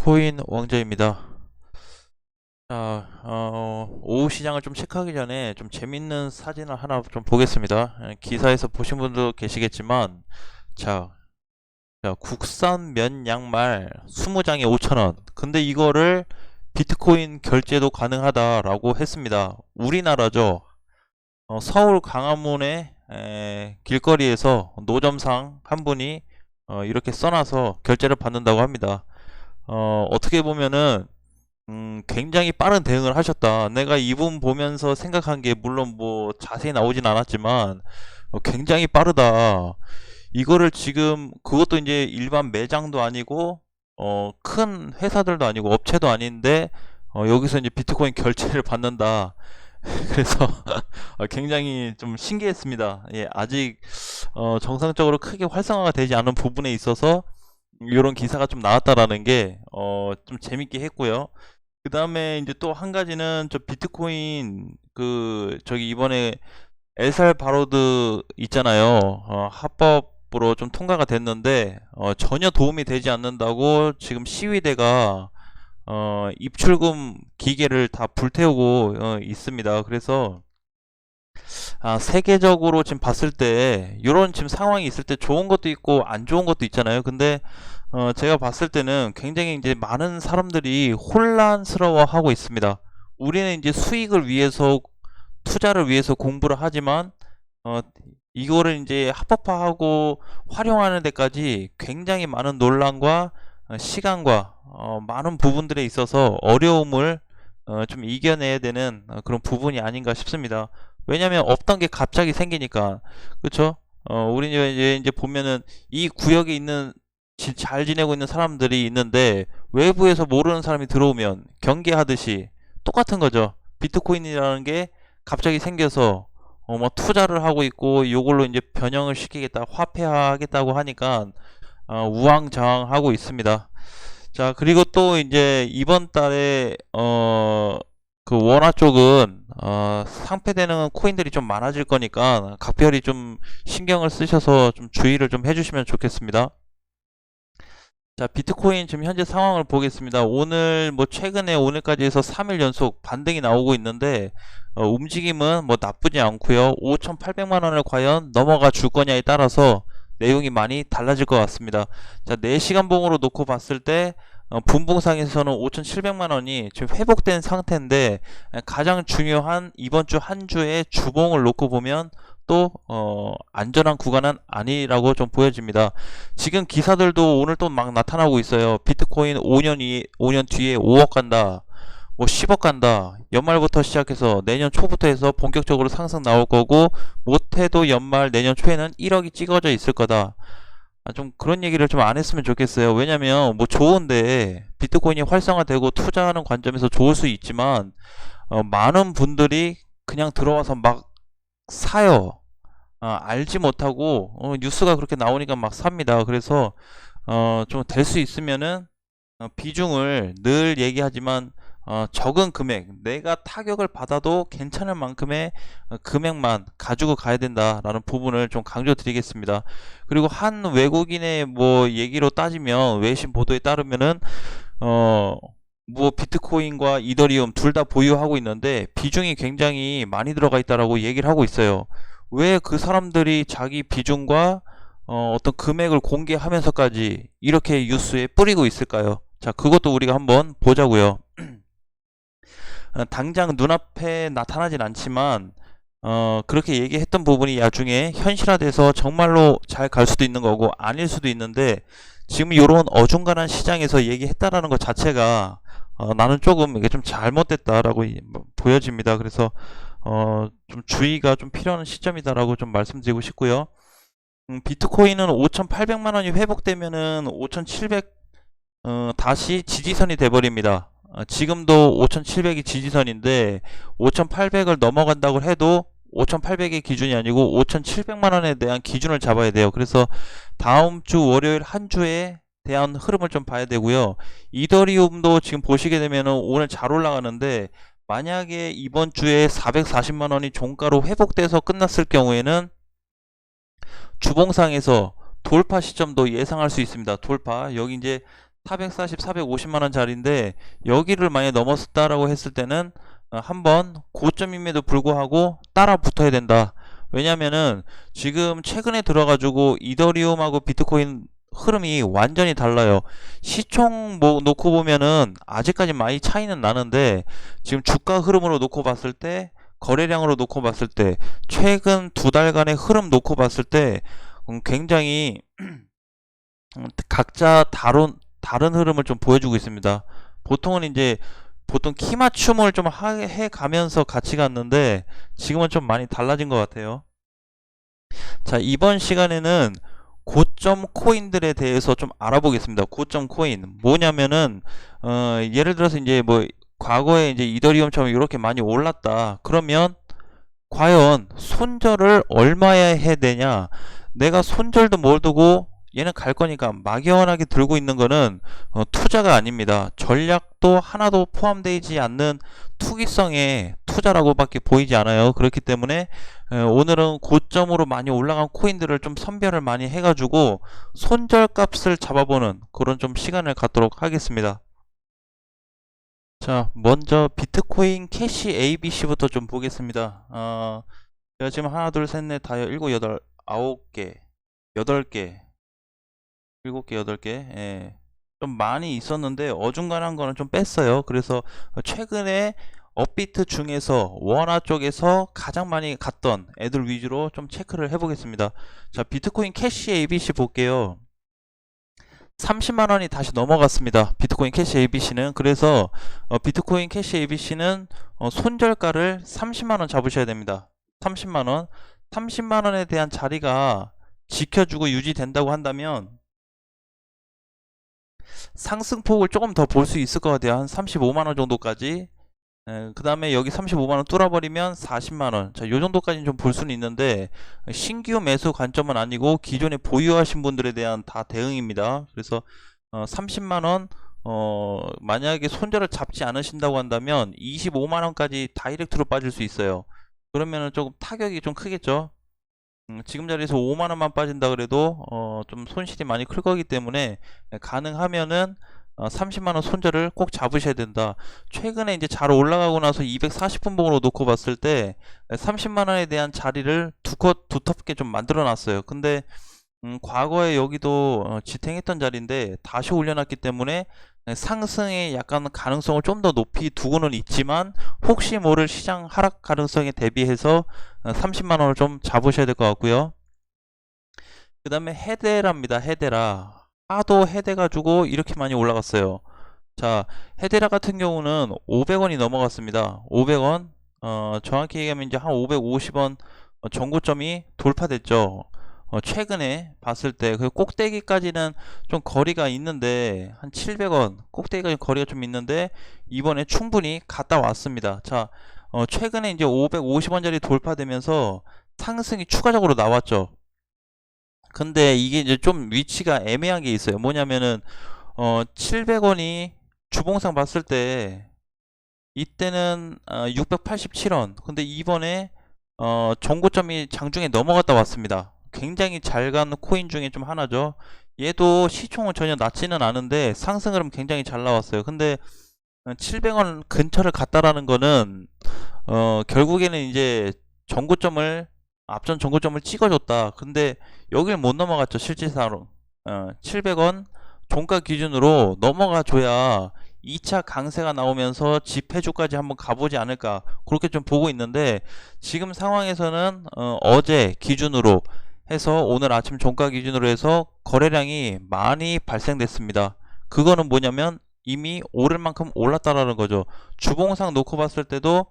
비트코인 왕자입니다. 자, 오후 시장을 좀 체크하기 전에 좀 재밌는 사진을 하나 좀 보겠습니다. 기사에서 보신 분도 계시겠지만, 자, 국산 면 양말 20장에 5,000원. 근데 이거를 비트코인 결제도 가능하다라고 했습니다. 우리나라죠. 서울 광화문의 길거리에서 노점상 한 분이 이렇게 써놔서 결제를 받는다고 합니다. 어떻게 보면은 굉장히 빠른 대응을 하셨다. 내가 이분 보면서 생각한 게 물론 뭐 자세히 나오진 않았지만 굉장히 빠르다. 이거를 지금 그것도 이제 일반 매장도 아니고 큰 회사들도 아니고 업체도 아닌데 여기서 이제 비트코인 결제를 받는다. 그래서 굉장히 좀 신기했습니다. 예, 아직 정상적으로 크게 활성화가 되지 않은 부분에 있어서 이런 기사가 좀 나왔다라는 게 좀 재밌게 했고요. 그 다음에 이제 또 한 가지는 저 비트코인 그 저기 이번에 엘살바도르 있잖아요. 합법으로 좀 통과가 됐는데 전혀 도움이 되지 않는다고 지금 시위대가 입출금 기계를 다 불태우고 있습니다. 그래서 세계적으로 지금 봤을 때 이런 지금 상황이 있을 때 좋은 것도 있고 안 좋은 것도 있잖아요. 근데 제가 봤을 때는 굉장히 이제 많은 사람들이 혼란스러워하고 있습니다. 우리는 이제 수익을 위해서 투자를 위해서 공부를 하지만 어, 이거를 이제 합법화하고 활용하는 데까지 굉장히 많은 논란과 시간과 많은 부분들에 있어서 어려움을 좀 이겨내야 되는 그런 부분이 아닌가 싶습니다. 왜냐면 없던 게 갑자기 생기니까. 그쵸? 우리 이제 보면은 이 구역에 있는 잘 지내고 있는 사람들이 있는데 외부에서 모르는 사람이 들어오면 경계하듯이 똑같은 거죠. 비트코인이라는 게 갑자기 생겨서 뭐 투자를 하고 있고 이걸로 이제 변형을 시키겠다, 화폐화하겠다고 하니까 우왕좌왕하고 있습니다. 자, 그리고 또 이제 이번 달에 그 원화 쪽은 상패되는 코인들이 좀 많아질 거니까 각별히 좀 신경을 쓰셔서 좀 주의를 좀 해주시면 좋겠습니다. 자, 비트코인 지금 현재 상황을 보겠습니다. 오늘 뭐 최근에 오늘까지 해서 3일 연속 반등이 나오고 있는데 움직임은 뭐 나쁘지 않고요. 5,800만 원을 과연 넘어가 줄 거냐에 따라서 내용이 많이 달라질 것 같습니다. 자, 4시간 봉으로 놓고 봤을 때 분봉상에서는 5,700만 원이 지금 회복된 상태인데 가장 중요한 이번 주 한 주의 주봉을 놓고 보면 또 안전한 구간은 아니라고 좀 보여집니다. 지금 기사들도 오늘 또 막 나타나고 있어요. 비트코인 5년 뒤에 5억 간다. 뭐 10억 간다. 연말부터 시작해서 내년 초부터 해서 본격적으로 상승 나올 거고 못해도 연말 내년 초에는 1억이 찍어져 있을 거다. 좀 그런 얘기를 좀 안 했으면 좋겠어요. 왜냐면 뭐 좋은데 비트코인이 활성화되고 투자하는 관점에서 좋을 수 있지만 많은 분들이 그냥 들어와서 막 사요. 알지 못하고 뉴스가 그렇게 나오니까 막 삽니다. 그래서 좀 될 수 있으면은 비중을 늘 얘기하지만 적은 금액, 내가 타격을 받아도 괜찮을 만큼의 금액만 가지고 가야 된다라는 부분을 좀 강조드리겠습니다. 그리고 한 외국인의 뭐 얘기로 따지면 외신 보도에 따르면은 뭐 비트코인과 이더리움 둘 다 보유하고 있는데 비중이 굉장히 많이 들어가 있다라고 얘기를 하고 있어요. 왜 그 사람들이 자기 비중과 어떤 금액을 공개하면서까지 이렇게 뉴스에 뿌리고 있을까요? 자, 그것도 우리가 한번 보자고요. 당장 눈앞에 나타나진 않지만 그렇게 얘기했던 부분이 나중에 현실화돼서 정말로 잘 갈 수도 있는 거고 아닐 수도 있는데 지금 이런 어중간한 시장에서 얘기했다라는 것 자체가 나는 조금 이게 좀 잘못됐다라고 보여집니다. 그래서 좀 주의가 좀 필요한 시점이다라고 좀 말씀드리고 싶고요. 비트코인은 5,800만 원이 회복되면은 5,700 다시 지지선이 돼버립니다. 지금도 5,700이 지지선인데 5,800을 넘어간다고 해도 5,800의 기준이 아니고 5,700만 원에 대한 기준을 잡아야 돼요. 그래서 다음 주 월요일 한 주에 대한 흐름을 좀 봐야 되고요. 이더리움도 지금 보시게 되면은 오늘 잘 올라가는데 만약에 이번 주에 440만 원이 종가로 회복돼서 끝났을 경우에는 주봉상에서 돌파 시점도 예상할 수 있습니다. 돌파. 여기 이제 440, 450만원 자리인데 여기를 만약에 넘었다라고 했을 때는 한번 고점임에도 불구하고 따라 붙어야 된다. 왜냐면은 지금 최근에 들어가지고 이더리움하고 비트코인 흐름이 완전히 달라요. 시총 뭐 놓고 보면은 아직까지 많이 차이는 나는데 지금 주가 흐름으로 놓고 봤을 때, 거래량으로 놓고 봤을 때, 최근 두 달간의 흐름 놓고 봤을 때 굉장히 각자 다른 흐름을 좀 보여주고 있습니다. 보통은 이제 보통 키 맞춤을 좀 해 가면서 같이 갔는데 지금은 좀 많이 달라진 것 같아요. 자, 이번 시간에는 고점 코인들에 대해서 좀 알아보겠습니다. 고점 코인 뭐냐면은 예를 들어서 이제 뭐 과거에 이제 이더리움처럼 이렇게 많이 올랐다. 그러면 과연 손절을 얼마에 해야 되냐? 내가 손절도 뭘 두고 얘는 갈 거니까 막연하게 들고 있는 거는 투자가 아닙니다. 전략도 하나도 포함되지 않는 투기성의 투자라고밖에 보이지 않아요. 그렇기 때문에 오늘은 고점으로 많이 올라간 코인들을 좀 선별을 많이 해가지고 손절 값을 잡아보는 그런 좀 시간을 갖도록 하겠습니다. 자, 먼저 비트코인 캐시 ABC부터 좀 보겠습니다. 제가 지금 하나, 둘, 셋, 넷, 다섯, 일곱, 여덟, 아홉 개, 여덟 개, 일곱 개, 여덟 개, 예. 좀 많이 있었는데 어중간한 거는 좀 뺐어요. 그래서 최근에 업비트 중에서 원화 쪽에서 가장 많이 갔던 애들 위주로 좀 체크를 해보겠습니다. 자, 비트코인 캐시 ABC 볼게요. 30만원이 다시 넘어갔습니다. 비트코인 캐시 ABC는. 그래서 비트코인 캐시 ABC는 손절가를 30만원 잡으셔야 됩니다. 30만원. 30만원에 대한 자리가 지켜주고 유지된다고 한다면 상승폭을 조금 더 볼 수 있을 것 같아요. 한 35만원 정도까지. 그 다음에 여기 35만원 뚫어버리면 40만원. 자, 요 정도까지는 좀 볼 수는 있는데 신규 매수 관점은 아니고 기존에 보유하신 분들에 대한 다 대응입니다. 그래서 30만원 만약에 손절을 잡지 않으신다고 한다면 25만원까지 다이렉트로 빠질 수 있어요. 그러면은 조금 타격이 좀 크겠죠. 지금 자리에서 5만원만 빠진다 그래도 좀 손실이 많이 클 거기 때문에 가능하면은 30만원 손절을 꼭 잡으셔야 된다. 최근에 이제 잘 올라가고 나서 240분봉으로 놓고 봤을 때 30만원에 대한 자리를 두텁게 좀 만들어 놨어요. 근데 과거에 여기도 지탱했던 자리인데 다시 올려놨기 때문에 상승의 약간 가능성을 좀 더 높이 두고는 있지만 혹시 모를 시장 하락 가능성에 대비해서 30만원을 좀 잡으셔야 될 것 같고요. 그 다음에 헤데라입니다. 헤데라. 하도 헤데 가지고 이렇게 많이 올라갔어요. 자, 헤데라 같은 경우는 500원이 넘어갔습니다. 500원. 정확히 얘기하면 이제 한 550원 전고점이 돌파됐죠. 최근에 봤을 때 그 꼭대기까지는 좀 거리가 있는데 한 700원 꼭대기까지 거리가 좀 있는데 이번에 충분히 갔다 왔습니다. 자, 최근에 이제 550원짜리 돌파되면서 상승이 추가적으로 나왔죠. 근데 이게 이제 좀 위치가 애매한 게 있어요. 뭐냐면은 700원이 주봉상 봤을 때 이때는 687원. 근데 이번에 정고점이 장중에 넘어갔다 왔습니다. 굉장히 잘 간 코인 중에 좀 하나죠. 얘도 시총은 전혀 낮지는 않은데 상승 흐름 굉장히 잘 나왔어요. 근데 700원 근처를 갔다라는 거는 결국에는 이제 정고점을 앞전 정고점을 찍어줬다. 근데 여길 못 넘어갔죠. 실질상으로 700원 종가 기준으로 넘어가 줘야 2차 강세가 나오면서 집회주까지 한번 가보지 않을까 그렇게 좀 보고 있는데 지금 상황에서는 어제 기준으로 해서 오늘 아침 종가 기준으로 해서 거래량이 많이 발생됐습니다. 그거는 뭐냐면 이미 오를 만큼 올랐다라는 거죠. 주봉상 놓고 봤을 때도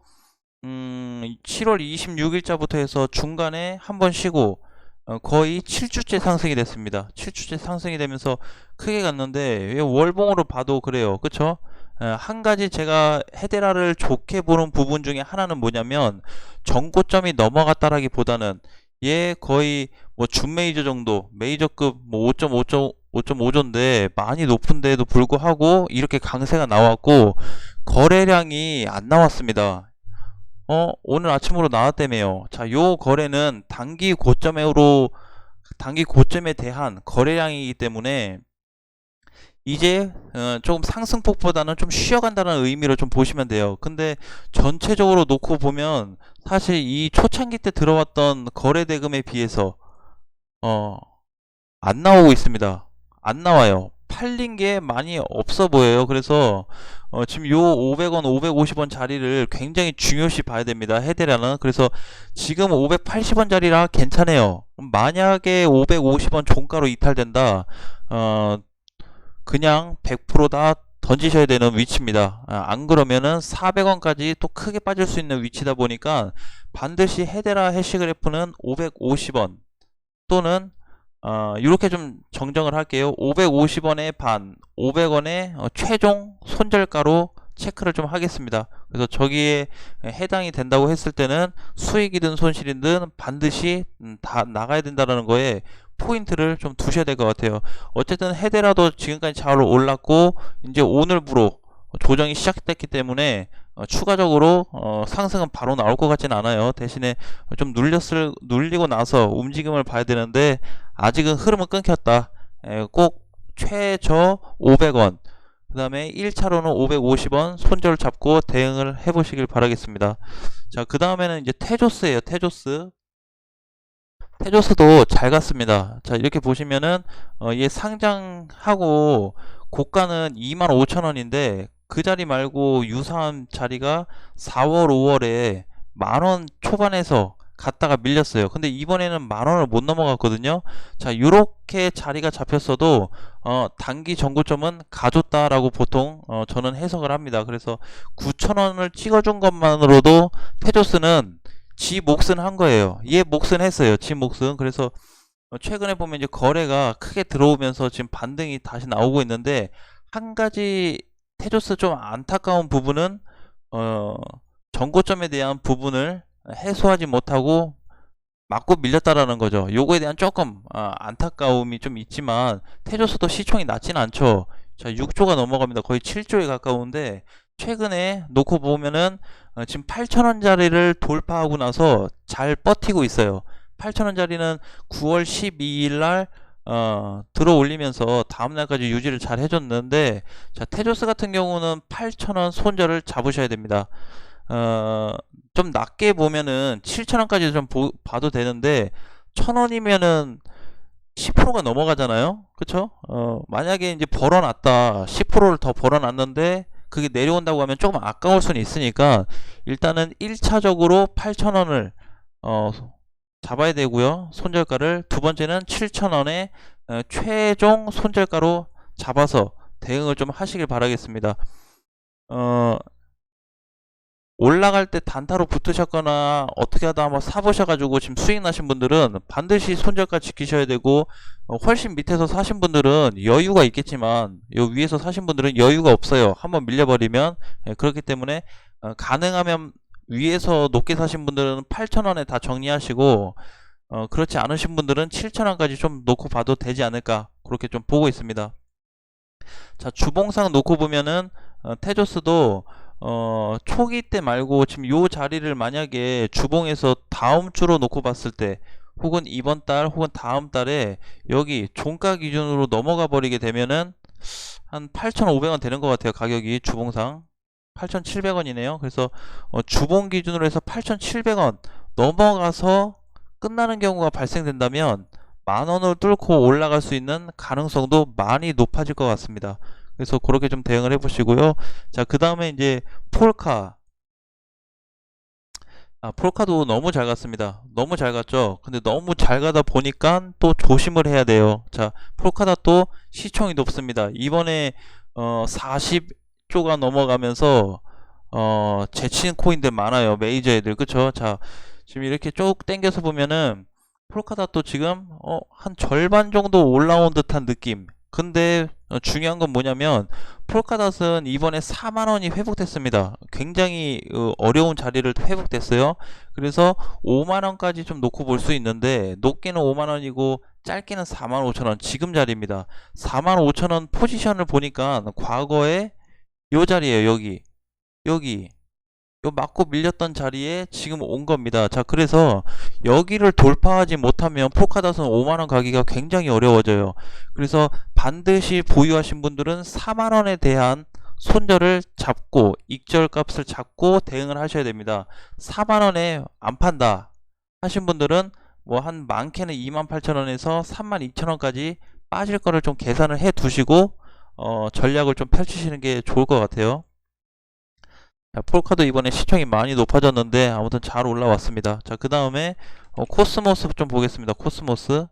7월 26일자부터 해서 중간에 한번 쉬고 거의 7주째 상승이 됐습니다. 7주째 상승이 되면서 크게 갔는데 월봉으로 봐도 그래요. 그쵸? 한 가지 제가 헤데라를 좋게 보는 부분 중에 하나는 뭐냐면 정고점이 넘어갔다라기보다는 얘 거의 뭐 준메이저 정도 메이저급 뭐 5.5조인데 많이 높은데도 불구하고 이렇게 강세가 나왔고 거래량이 안 나왔습니다. 오늘 아침으로 나왔다며요. 자, 요 거래는 단기 고점에 대한 거래량이기 때문에 이제 조금 상승폭보다는 좀 쉬어간다는 의미로 좀 보시면 돼요. 근데 전체적으로 놓고 보면 사실 이 초창기 때 들어왔던 거래 대금에 비해서 어, 안 나오고 있습니다. 안 나와요. 팔린 게 많이 없어 보여요. 그래서 지금 요 500원, 550원 자리를 굉장히 중요시 봐야 됩니다. 헤데라는. 그래서 지금 580원 자리라 괜찮아요. 만약에 550원 종가로 이탈된다. 어, 그냥 100%다 던지셔야 되는 위치입니다. 안 그러면은 400원까지 또 크게 빠질 수 있는 위치다 보니까 반드시 헤데라 해시그래프는 550원 또는 이렇게 좀 정정을 할게요. 550원의 반, 500원의 최종 손절가로 체크를 좀 하겠습니다. 그래서 저기에 해당이 된다고 했을 때는 수익이든 손실이든 반드시 다 나가야 된다는 거에 포인트를 좀 두셔야 될 것 같아요. 어쨌든 헤데라도 지금까지 잘 올랐고 이제 오늘부로 조정이 시작됐기 때문에 추가적으로 상승은 바로 나올 것 같진 않아요. 대신에 좀 눌리고 나서 움직임을 봐야 되는데 아직은 흐름은 끊겼다. 꼭 최저 500원 그 다음에 1차로는 550원 손절 잡고 대응을 해 보시길 바라겠습니다. 자, 그 다음에는 이제 테조스예요. 테조스도 잘 갔습니다. 자, 이렇게 보시면은 얘 상장하고 고가는 25,000원인데 그 자리 말고 유사한 자리가 4월, 5월에 만원 초반에서 갔다가 밀렸어요. 근데 이번에는 만원을 못 넘어갔거든요. 자, 요렇게 자리가 잡혔어도 단기 정고점은 가줬다라고 보통 저는 해석을 합니다. 그래서 9,000원을 찍어준 것만으로도 테조스는 지 몫은 한 거예요. 얘 몫은 했어요. 지 몫은. 그래서 최근에 보면 이제 거래가 크게 들어오면서 지금 반등이 다시 나오고 있는데 한 가지 테조스 좀 안타까운 부분은 전고점에 대한 부분을 해소하지 못하고 맞고 밀렸다라는 거죠. 요거에 대한 조금 안타까움이 좀 있지만 테조스도 시총이 낮진 않죠. 자, 6조가 넘어갑니다. 거의 7조에 가까운데 최근에 놓고 보면은 지금 8,000원짜리를 돌파하고 나서 잘 버티고 있어요. 8,000원짜리는 9월 12일 날 들어 올리면서 다음날까지 유지를 잘 해줬는데 자, 테조스 같은 경우는 8,000원 손절을 잡으셔야 됩니다. 좀 낮게 보면은 7,000원까지 좀 봐도 되는데 1,000원이면은 10%가 넘어가잖아요. 그쵸? 만약에 이제 벌어놨다. 10%를 더 벌어놨는데 그게 내려온다고 하면 조금 아까울 수는 있으니까 일단은 1차적으로 8,000원을 잡아야 되고요. 손절가를 두 번째는 7,000원에 최종 손절가로 잡아서 대응을 좀 하시길 바라겠습니다. 올라갈 때 단타로 붙으셨거나 어떻게 하다 한번 사보셔가지고 지금 수익 나신 분들은 반드시 손절가 지키셔야 되고 훨씬 밑에서 사신 분들은 여유가 있겠지만 요 위에서 사신 분들은 여유가 없어요. 한번 밀려버리면. 그렇기 때문에 가능하면 위에서 높게 사신 분들은 8,000원에 다 정리하시고 그렇지 않으신 분들은 7,000원까지 좀 놓고 봐도 되지 않을까 그렇게 좀 보고 있습니다. 자, 주봉상 놓고 보면은 테조스도 초기 때 말고 지금 요 자리를 만약에 주봉에서 다음 주로 놓고 봤을 때 혹은 이번 달 혹은 다음 달에 여기 종가 기준으로 넘어가 버리게 되면은 한 8,500원 되는 것 같아요. 가격이 주봉상 8,700원이네요. 그래서 주봉 기준으로 해서 8,700원 넘어가서 끝나는 경우가 발생된다면 만원을 뚫고 올라갈 수 있는 가능성도 많이 높아질 것 같습니다. 그래서 그렇게 좀 대응을 해 보시고요. 자, 그 다음에 이제 폴카. 폴카도 너무 잘 갔습니다. 너무 잘 갔죠. 근데 너무 잘 가다 보니까 또 조심을 해야 돼요. 자, 폴카다 또 시총이 높습니다. 이번에 40조가 넘어가면서 제친 코인들 많아요. 메이저 애들. 그쵸? 자, 지금 이렇게 쭉 당겨서 보면은 폴카닷도 지금 한 절반 정도 올라온 듯한 느낌. 근데 중요한 건 뭐냐면 폴카닷은 이번에 4만원이 회복됐습니다. 굉장히 어려운 자리를 회복됐어요. 그래서 5만원까지 좀 놓고 볼 수 있는데 높게는 5만원이고 짧게는 45,000원 지금 자리입니다. 45,000원 포지션을 보니까 과거에 요 자리에요. 여기 요 맞고 밀렸던 자리에 지금 온 겁니다. 자, 그래서 여기를 돌파하지 못하면 포카닷은 5만원 가기가 굉장히 어려워져요. 그래서 반드시 보유하신 분들은 4만원에 대한 손절을 잡고 익절 값을 잡고 대응을 하셔야 됩니다. 4만원에 안 판다 하신 분들은 뭐 한 많게는 28,000원에서 32,000원까지 빠질 거를 좀 계산을 해 두시고 전략을 좀 펼치시는 게 좋을 것 같아요. 자, 폴카도 이번에 시청이 많이 높아졌는데 아무튼 잘 올라왔습니다. 자, 그 다음에 코스모스 좀 보겠습니다. 코스모스.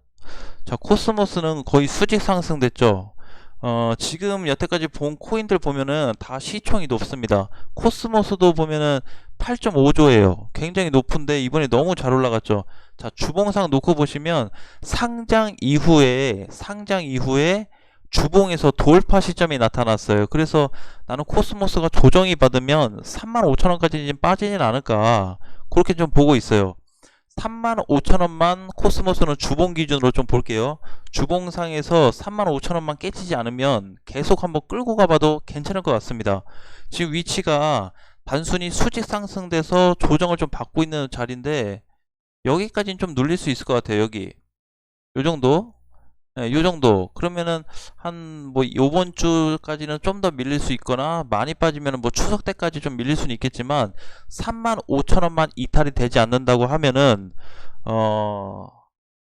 자, 코스모스는 거의 수직 상승됐죠. 지금 여태까지 본 코인들 보면은 다 시총이 높습니다. 코스모스도 보면은 8.5조예요. 굉장히 높은데 이번에 너무 잘 올라갔죠. 자, 주봉상 놓고 보시면 상장 이후에 주봉에서 돌파 시점이 나타났어요. 그래서 나는 코스모스가 조정이 받으면 35,000원까지 빠지진 않을까 그렇게 좀 보고 있어요. 35,000원만 코스모스는 주봉 기준으로 좀 볼게요. 주봉상에서 35,000원만 깨지지 않으면 계속 한번 끌고 가봐도 괜찮을 것 같습니다. 지금 위치가 단순히 수직 상승돼서 조정을 좀 받고 있는 자리인데 여기까지는 좀 눌릴 수 있을 것 같아요. 여기 요 정도, 네, 요 정도. 그러면은 한 뭐 요번 주까지는 좀 더 밀릴 수 있거나 많이 빠지면은 뭐 추석 때까지 좀 밀릴 수는 있겠지만 35,000원만 이탈이 되지 않는다고 하면은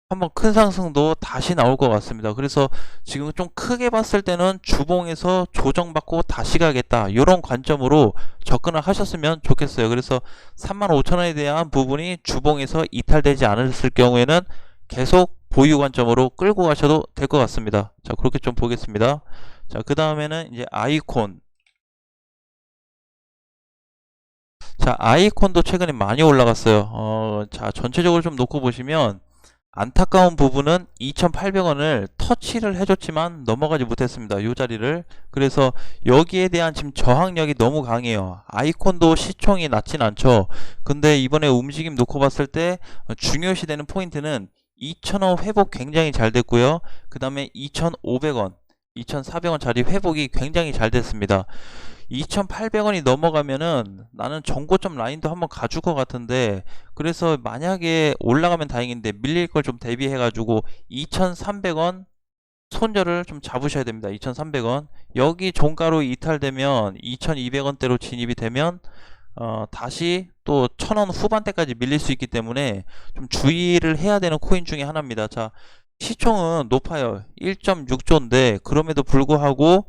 한번 큰 상승도 다시 나올 것 같습니다. 그래서 지금 좀 크게 봤을 때는 주봉에서 조정받고 다시 가겠다 이런 관점으로 접근을 하셨으면 좋겠어요. 그래서 35,000원에 대한 부분이 주봉에서 이탈되지 않았을 경우에는 계속 보유 관점으로 끌고 가셔도 될 것 같습니다. 자, 그렇게 좀 보겠습니다. 자, 그 다음에는 이제 아이콘. 자, 아이콘도 최근에 많이 올라갔어요. 자, 전체적으로 좀 놓고 보시면 안타까운 부분은 2,800원을 터치를 해줬지만 넘어가지 못했습니다. 이 자리를. 그래서 여기에 대한 지금 저항력이 너무 강해요. 아이콘도 시총이 낮진 않죠. 근데 이번에 움직임 놓고 봤을 때 중요시되는 포인트는 2,000원 회복 굉장히 잘 됐고요. 그 다음에 2,500원, 2,400원 자리 회복이 굉장히 잘 됐습니다. 2,800원이 넘어가면은 나는 정고점 라인도 한번 가줄 것 같은데, 그래서 만약에 올라가면 다행인데 밀릴 걸 좀 대비해 가지고 2,300원 손절을 좀 잡으셔야 됩니다. 2,300원 여기 종가로 이탈되면 2,200원대로 진입이 되면 다시 또 1,000원 후반대까지 밀릴 수 있기 때문에 좀 주의를 해야 되는 코인 중에 하나입니다. 자, 시총은 높아요. 1.6조인데 그럼에도 불구하고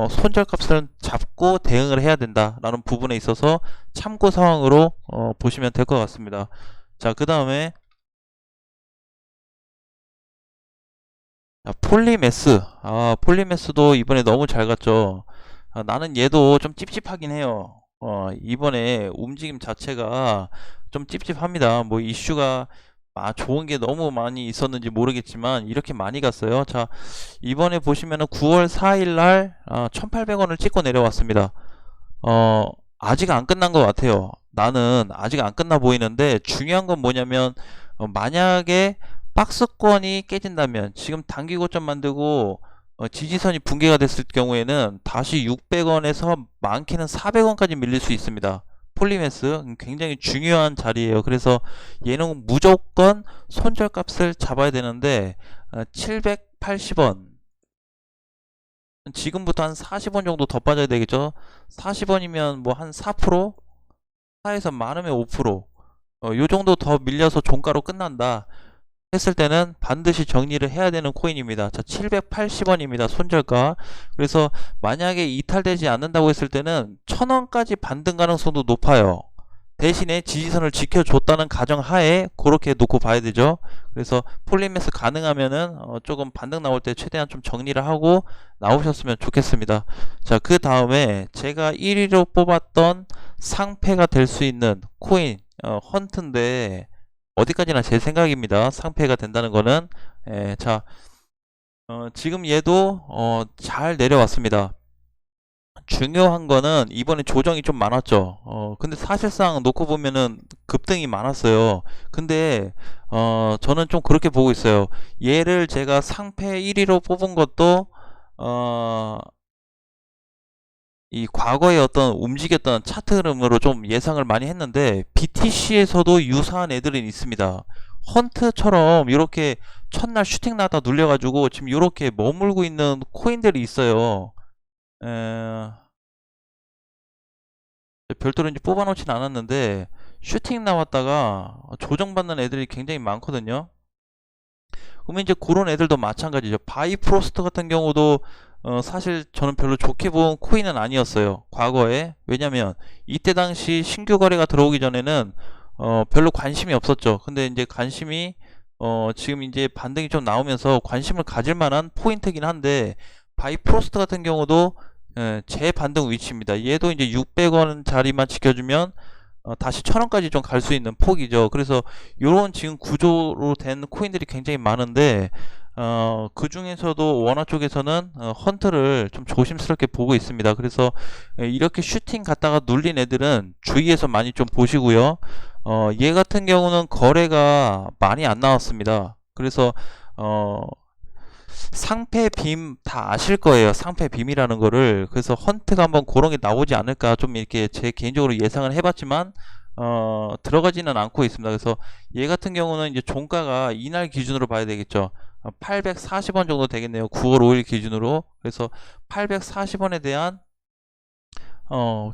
손절값을 잡고 대응을 해야 된다라는 부분에 있어서 참고 사항으로 보시면 될 것 같습니다. 자, 그 다음에 폴리메스. 폴리메스도 이번에 너무 잘 갔죠. 나는 얘도 좀 찝찝하긴 해요. 이번에 움직임 자체가 좀 찝찝합니다. 뭐 이슈가 좋은 게 너무 많이 있었는지 모르겠지만 이렇게 많이 갔어요. 자, 이번에 보시면은 9월 4일 날 1,800원을 찍고 내려왔습니다. 아직 안 끝난 것 같아요. 나는 아직 안 끝나 보이는데 중요한 건 뭐냐면 만약에 박스권이 깨진다면 지금 단기 고점 만들고 지지선이 붕괴가 됐을 경우에는 다시 600원에서 많게는 400원까지 밀릴 수 있습니다. 폴리메스 굉장히 중요한 자리예요. 그래서 얘는 무조건 손절값을 잡아야 되는데 780원 지금부터 한 40원 정도 더 빠져야 되겠죠. 40원이면 뭐 한 4%? 4에서 많으면 5%. 요 정도 더 밀려서 종가로 끝난다 했을 때는 반드시 정리를 해야 되는 코인입니다. 자, 780원입니다. 손절가. 그래서 만약에 이탈되지 않는다고 했을 때는 1,000원까지 반등 가능성도 높아요. 대신에 지지선을 지켜줬다는 가정하에 그렇게 놓고 봐야 되죠. 그래서 폴리메스 가능하면은 조금 반등 나올 때 최대한 좀 정리를 하고 나오셨으면 좋겠습니다. 자, 그 다음에 제가 1위로 뽑았던 상패가 될 수 있는 코인 헌트인데 어디까지나 제 생각입니다. 상패가 된다는 거는. 자, 지금 얘도 잘 내려왔습니다. 중요한 거는 이번에 조정이 좀 많았죠. 근데 사실상 놓고 보면은 급등이 많았어요. 근데 저는 좀 그렇게 보고 있어요. 얘를 제가 상패 1위로 뽑은 것도 이 과거에 어떤 움직였던 차트 흐름으로 좀 예상을 많이 했는데 BTC에서도 유사한 애들은 있습니다. 헌트처럼 이렇게 첫날 슈팅 나다 눌려가지고 지금 이렇게 머물고 있는 코인들이 있어요. 에... 별도로 이제 뽑아놓진 않았는데 슈팅 나왔다가 조정받는 애들이 굉장히 많거든요. 그러면 이제 그런 애들도 마찬가지죠. 바이프로스트 같은 경우도 사실 저는 별로 좋게 본 코인은 아니었어요. 과거에. 왜냐면 이때 당시 신규 거래가 들어오기 전에는 별로 관심이 없었죠. 근데 이제 관심이 지금 이제 반등이 좀 나오면서 관심을 가질 만한 포인트긴 한데 바이프로스트 같은 경우도 제 반등 위치입니다. 얘도 이제 600원 자리만 지켜주면 다시 1000원까지 좀 갈 수 있는 폭이죠. 그래서 이런 지금 구조로 된 코인들이 굉장히 많은데 그 중에서도 원화 쪽에서는 헌트를 좀 조심스럽게 보고 있습니다. 그래서 이렇게 슈팅 갔다가 눌린 애들은 주의해서 많이 좀 보시고요. 얘 같은 경우는 거래가 많이 안 나왔습니다. 그래서 상패 빔 다 아실 거예요. 상패 빔이라는 거를. 그래서 헌트가 한번 그런 게 나오지 않을까 좀 이렇게 제 개인적으로 예상을 해봤지만 들어가지는 않고 있습니다. 그래서 얘 같은 경우는 이제 종가가 이날 기준으로 봐야 되겠죠. 840원 정도 되겠네요. 9월 5일 기준으로. 그래서 840원에 대한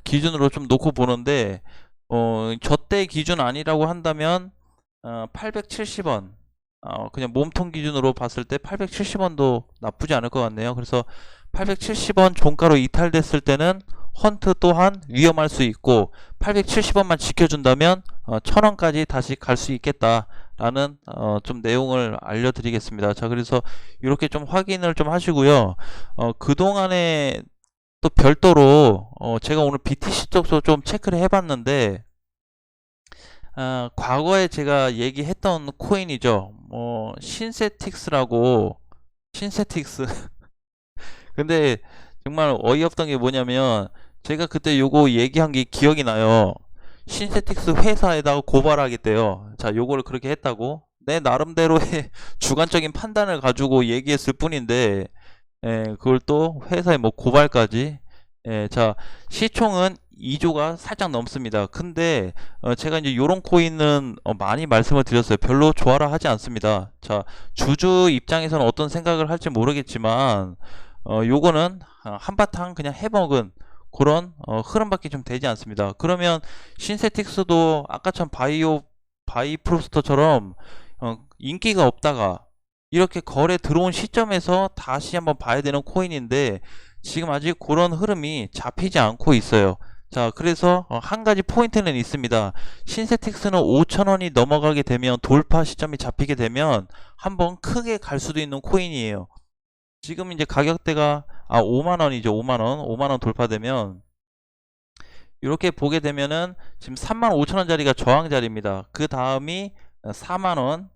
기준으로 좀 놓고 보는데 저때 기준 아니라고 한다면 870원 그냥 몸통 기준으로 봤을 때 870원도 나쁘지 않을 것 같네요. 그래서 870원 종가로 이탈됐을 때는 헌트 또한 위험할 수 있고 870원만 지켜준다면 1000원까지 다시 갈 수 있겠다라는 좀 내용을 알려드리겠습니다. 자, 그래서 이렇게 좀 확인을 좀 하시고요. 그동안에 또 별도로 제가 오늘 BTC 쪽도 좀 체크를 해봤는데 과거에 제가 얘기했던 코인이죠. 신세틱스라고. 신세틱스. 근데 정말 어이없던 게 뭐냐면 제가 그때 요거 얘기한 게 기억이 나요. 신세틱스 회사에다가 고발하겠대요. 자, 요거를 그렇게 했다고. 내 나름대로의 주관적인 판단을 가지고 얘기했을 뿐인데 그걸 또 회사에 뭐 고발까지. 자, 시총은 2조가 살짝 넘습니다. 근데 제가 이제 요런 코인은 많이 말씀을 드렸어요. 별로 좋아라 하지 않습니다. 자, 주주 입장에서는 어떤 생각을 할지 모르겠지만 요거는 한바탕 그냥 해먹은 그런 흐름밖에 좀 되지 않습니다. 그러면 신세틱스도 아까처럼 바이프로스터처럼 인기가 없다가 이렇게 거래 들어온 시점에서 다시 한번 봐야 되는 코인인데 지금 아직 그런 흐름이 잡히지 않고 있어요. 자, 그래서 한 가지 포인트는 있습니다. 신세틱스는 5,000원이 넘어가게 되면 돌파 시점이 잡히게 되면 한번 크게 갈 수도 있는 코인이에요. 지금 이제 가격대가 5만원이죠. 5만원. 5만원 돌파되면 이렇게 보게 되면은 지금 35,000원짜리가 저항 자리입니다. 그 다음이 4만원.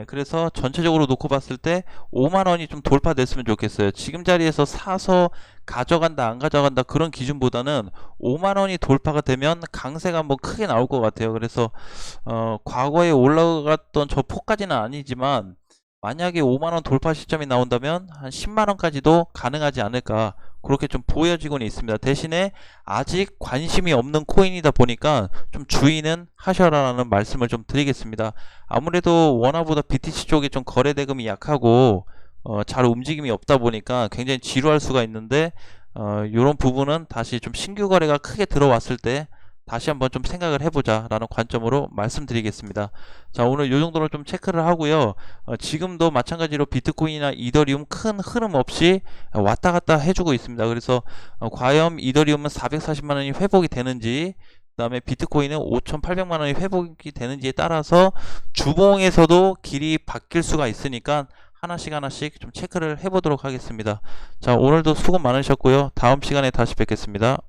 그래서 전체적으로 놓고 봤을 때 5만원이 좀 돌파됐으면 좋겠어요. 지금 자리에서 사서 가져간다 안 가져간다 그런 기준보다는 5만원이 돌파가 되면 강세가 한번 크게 나올 것 같아요. 그래서 과거에 올라갔던 저 폭까지는 아니지만 만약에 5만원 돌파 시점이 나온다면 한 10만원까지도 가능하지 않을까 그렇게 좀 보여지고는 있습니다. 대신에 아직 관심이 없는 코인이다 보니까 좀 주의는 하셔라라는 말씀을 좀 드리겠습니다. 아무래도 원화보다 BTC 쪽이 좀 거래 대금이 약하고 잘 움직임이 없다 보니까 굉장히 지루할 수가 있는데 이런 부분은 다시 좀 신규 거래가 크게 들어왔을 때 다시 한번 좀 생각을 해보자 라는 관점으로 말씀드리겠습니다. 자, 오늘 요 정도로 좀 체크를 하고요. 지금도 마찬가지로 비트코인이나 이더리움 큰 흐름 없이 왔다 갔다 해주고 있습니다. 그래서 과연 이더리움은 440만원이 회복이 되는지 그 다음에 비트코인은 5,800만원이 회복이 되는지에 따라서 주봉에서도 길이 바뀔 수가 있으니까 하나씩 좀 체크를 해보도록 하겠습니다. 자, 오늘도 수고 많으셨고요. 다음 시간에 다시 뵙겠습니다.